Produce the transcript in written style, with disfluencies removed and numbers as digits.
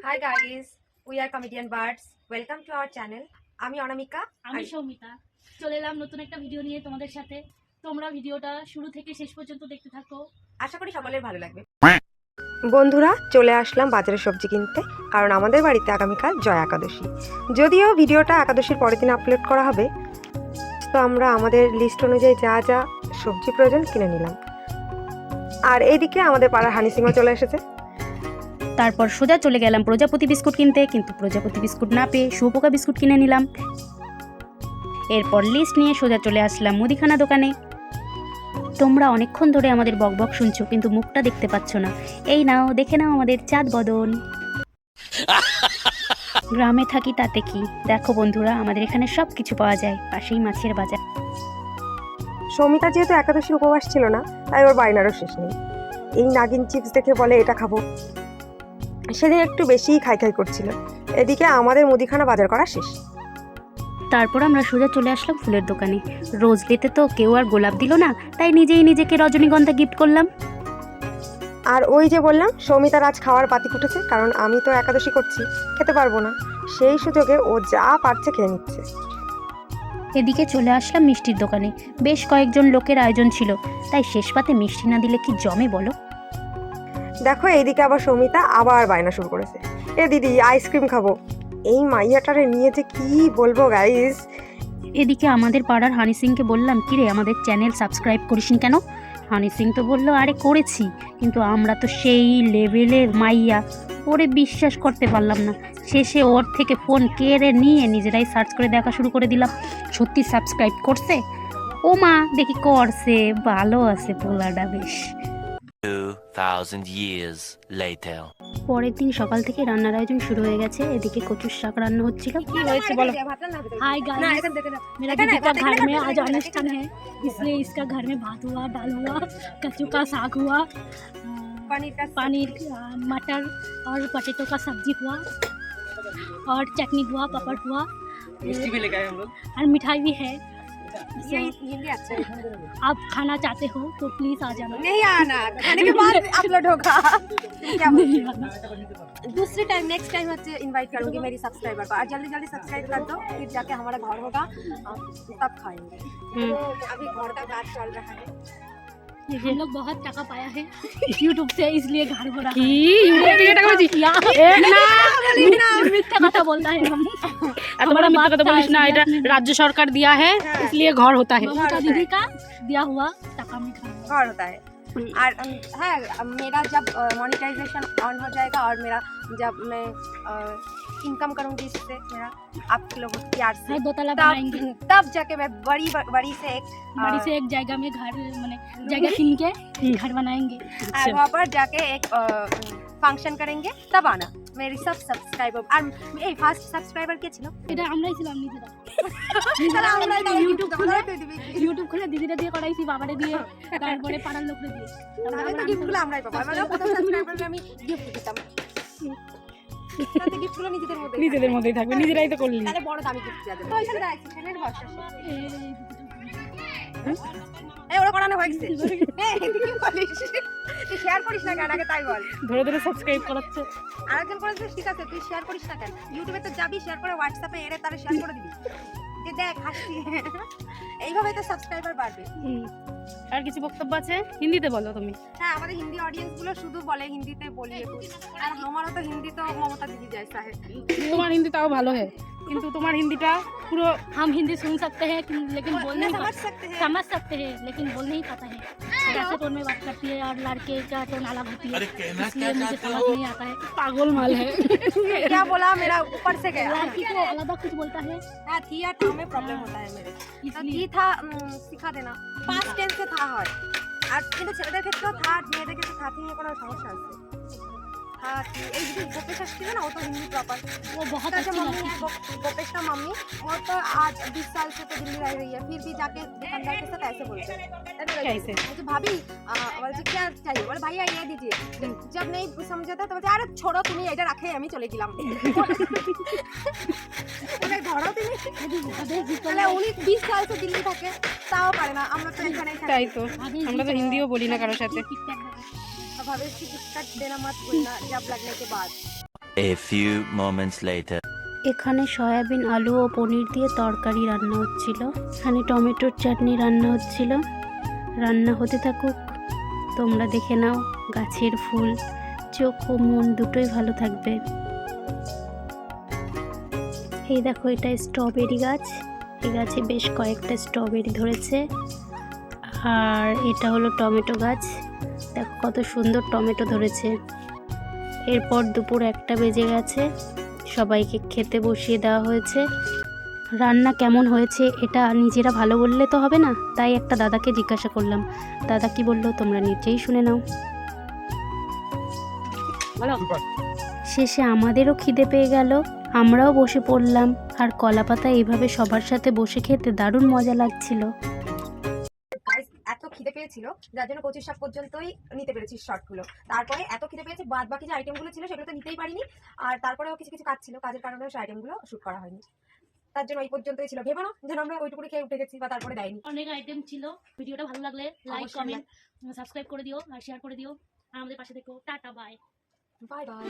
Hi guys, we are Comedian Birds. Welcome to our channel. আমি অনামিকা, আমি সৌমিতা। চলে এলাম নতুন একটা ভিডিও নিয়ে তোমাদের সাথে। তোমরা ভিডিওটা শুরু থেকে শেষ পর্যন্ত দেখতে থাকো। আশা করি সকলের ভালো লাগবে। বন্ধুরা, চলে আসলাম বাজারে সবজি কিনতে, কারণ আমাদের বাড়িতে আগামীকাল জয়া একাদশী। যদিও ভিডিওটা একাদশীর পরের দিন আপলোড করা হবে, তো আমরা আমাদের লিস্ট অনুযায়ী যা যা সবজি প্রয়োজন কিনে নিলাম। আর এইদিকে আমাদের পাড়ার হানি সিংও চলে এসেছে। তারপর সোজা চলে গেলাম প্রজাপতি বিস্কুট কিনতে, কিন্তু প্রজাপতি বিস্কুট না পেয়ে শুয়োপোকা বিস্কুট কিনে নিলাম। এরপর লিস্ট নিয়ে সোজা চলে আসলাম মুদিখানা দোকানে। তোমরা অনেকক্ষণ ধরে আমাদের বকবক শুনছো, কিন্তু মুখটা দেখতে পাচ্ছ না। এই নাও, দেখে নাও আমাদের চাঁদ বদন। গ্রামে থাকি তাতে কি, দেখো বন্ধুরা, আমাদের এখানে সব কিছু পাওয়া যায়, পাশেই মাছের বাজার। সৌমিতা যেহেতু একাদশীর উপবাস ছিল না, তাই ওর বায়নারও শেষ নেই। এই নাগিন চিপস দেখে বলে এটা খাবো। সেদিন একটু বেশিই খাই করছিল। এদিকে আমাদের মুদিখানা বাজার করা শেষ। তারপর আমরা সোজা চলে আসলাম ফুলের দোকানে। রোজ ডেতে তো কেউ আর গোলাপ দিল না, তাই নিজেই নিজেকে রজনীগন্ধা গিফট করলাম। আর ওই যে বললাম, সৌমিতার আজ খাওয়ার পাতি উঠেছে, কারণ আমি তো একাদশী করছি, খেতে পারবো না। সেই সুযোগে ও যা পারছে খেয়ে নিচ্ছে। এদিকে চলে আসলাম মিষ্টির দোকানে। বেশ কয়েকজন লোকের আয়োজন ছিল, তাই শেষ পাতে মিষ্টি না দিলে কি জমে বলো। দেখো, এইদিকে আবার সৌমিতা আবার বায়না শুরু করেছে, এ দিদি আইসক্রিম খাবো। এই মাইয়াটারে নিয়ে যে কি বলবো গাইস। এদিকে আমাদের পাড়ার হানি সিংকে বললাম, কিরে আমাদের চ্যানেল সাবস্ক্রাইব করিসনি কেন? হানি সিং তো বললো, আরে করেছি, কিন্তু আমরা তো সেই লেভেলের মাইয়া, ওরে বিশ্বাস করতে পারলাম না। শেষে ওর থেকে ফোন কেড়ে নিয়ে নিজেরাই সার্চ করে দেখা শুরু করে দিলাম। সত্যি সাবস্ক্রাইব করছে? ও মা, দেখি করছে, ভালো আছে পোলাটা বেশ। 2000 years later. পরের দিন সকাল থেকে রান্নার আয়োজন শুরু হয়ে গেছে। এদিকে কচুর শাক রান্না হচ্ছিল। কি হয়েছে বলো। हाय गाइस, मेरा दीदी का घर में आज अनुष्ठान है, इसलिए इसका घर में भात हुआ, दाल हुआ, कच्चू का साग हुआ, पनीर, मटर और पटेटो का सब्जी हुआ, और चटनी हुआ, पापड़ हुआ, मिष्टी भी लेके आए हम लोग, और मिठाई भी है। ये अच्छा है। आप खाना चाहते हो तो प्लीज आ जाना। नहीं आना, खाने के बाद अपलोड होगा। क्या नहीं आना। दूसरी टाइम नेक्स्ट टाइम अच्छे इनवाइट करूंगी मेरी सब्सक्राइबर को। और जल्दी जल्दी सब्सक्राइब कर दो, फिर जाके हमारा घर होगा, तब खाएंगे। तो अभी घर का काज चल रहा है। हम लोग बहुत टाका पाया है यूट्यूब से, इसलिए घर भरा है। मिथ्या কথা बोलता है हम। हमारा मिथ्या কথা বলিস না, এটা রাজ্য সরকার दिया है, इसलिए घर होता है। ममता दीदी का दिया हुआ टाका में खाना घर होता है। और है मेरा जब मोनेटाइजेशन ऑन हो जाएगा और मेरा जब मैं इनकम करूंगी इससे, मेरा आप लोगों के प्यार से, दो तला बनाएंगे, तब जाके मैं बड़ी से एक जगह में घर, माने जगह किन के घर बनाएंगे। और वहाँ पर जाके एक ফাংশন करेंगे, तब आना। मेरी सब सब्सक्राइबर আর এই ফার্স্ট সাবস্ক্রাইবার কে ছিল? এটা আমরাই ছিলাম নিজেরা। তাহলে আমরা ইউটিউব খুলে দিদিরা দিয়ে করাইছি, বাবারে দিয়ে, তারপরে পাড়ার লোকরে দিয়ে। তাহলে তো গিফটগুলো আমরাই পাবো। আমরা প্রথম সাবস্ক্রাইবারকে আমি গিফট দিতাম। তাতে গিফটগুলো নিজেদের মধ্যেই থাকবে, নিজেরাই তো করলি। তাহলে বড় দামি গিফট দেওয়া যাবে। তো এখানে রাখছি, চ্যানেল ভরসা এই ওরা করানো হয়েছে। এই তুই কি বলিস? তুই শেয়ার করিস না কেন, আগে তাই বল। ধরে ধরে সাবস্ক্রাইব করাচ্ছে। আরেকজন করেছে, ঠিক আছে, তুই শেয়ার করিস না কেন? ইউটিউবে তো যাবি, শেয়ার করে হোয়াটসঅ্যাপে এরে তারে শেয়ার করে দিবি, যে দেখ হাসি। এইভাবে তো সাবস্ক্রাইবার বাড়বে। আর কিছু বক্তব্য আছে? হিন্দিতে বলো তুমি। হ্যাঁ, আমাদের হিন্দি অডিয়েন্স গুলো শুধু বলে হিন্দিতে বলিয়ে, আর আমারও তো হিন্দি তো মমতা দিদি জैसा है। তোমার হিন্দি তাও ভালো है, কিন্তু তোমার হিন্দিটা পুরো हम हिंदी सुन सकते हैं लेकिन बोल नहीं समझ सकते हैं, लेकिन बोल नहीं पाता है। कैसे टोन में बात करती है और लड़के का टोन अलग होती है, इसलिए मुझे समझ नहीं आता है। पागल माल है। क्या बोला, मेरा ऊपर से गया। लड़की को अलग कुछ बोलता है। हाँ, थी या था में प्रॉब्लम होता है मेरे। तो थी था सिखा देना, पास्ट टेंस से था হয়। আর কিন্তু ছেলেদের ক্ষেত্রেও থা, মেয়েদের ক্ষেত্রে থাকি নিয়ে কোনো সমস্যা আছে। हाँ, এই যে গোপেশ আসছিল না, ও তো हिंदी प्रॉपर, वो बहुत जो अच्छी मम्मी लड़की है गोपेश का मम्मी, वो तो आज 20 साल से तो दिल्ली रह रही है, फिर भी जाके दुकानदार के साथ ऐसे बोलते हैं। कैसे? मुझे भाभी बोलते क्या चाहिए, बोले भैया ये दीजिए। जब नहीं समझा था तो बोलते अरे छोड़ो তুমি এটা রাখে আমি চলে গেলাম। মানে ধরো তুমি, তাহলে উনি 20 साल से दिल्ली থাকে, তাও পারে না। আমরা তো এখানে তাই তো, আমরা তো হিন্দিও বলি না কারোর সাথে। भाभी इसकी टिकट देना मत भूलना जब लगने के बाद। A few moments later. এখানে সয়াবিন আলু ও পনির দিয়ে তরকারি রান্না হচ্ছিল, এখানে টমেটোর চাটনি রান্না হচ্ছিল। রান্না হতে থাকুক, তোমরা দেখে নাও। গাছের ফুল, চোখ ও মন দুটোই ভালো থাকবে। এই দেখো, এটা স্ট্রবেরি গাছ। এই গাছে বেশ কয়েকটা স্ট্রবেরি ধরেছে। আর এটা হলো টমেটো গাছ, দেখো কত সুন্দর টমেটো ধরেছে। এরপর দুপুর 1টা বেজে গেছে, সবাইকে খেতে বসিয়ে দেওয়া হয়েছে। রান্না কেমন হয়েছে এটা নিজেরা ভালো বললে তো হবে না, তাই একটা দাদাকে জিজ্ঞাসা করলাম। দাদা কি বললো তোমরা নিজেই শুনে নাও। শেষে আমাদেরও খিদে পেয়ে গেল, আমরাও বসে পড়লাম। আর কলাপাতা এইভাবে সবার সাথে বসে খেতে দারুণ মজা লাগছিল। গাইস এত খিদে পেয়েছিল যার জন্য কচুর শাক পর্যন্তই নিতে পেরেছি শর্টগুলো। তারপরে এত খিদে পেয়েছে, বাদ বাকি যে আইটেমগুলো ছিল সেগুলো তো নিতেই পারিনি। আর তারপরেও কিছু কিছু কাজ ছিল, কাজের কারণে সেই আইটেমগুলো শুট করা হয়নি। তার জন্য ওই পর্যন্তই ছিল। ভেবো না যেন আমরা ওইটুকুনি খেয়ে উঠে গেছি বা তারপরে দেয়নি। অনেক আইটেম ছিল। ভিডিওটা ভালো লাগলে লাইক, অবশ্যই কমেন্ট, সাবস্ক্রাইব করে দিও আর শেয়ার করে দিও। আর আমাদের পাশে থেকো। Tata, bye. Bye by.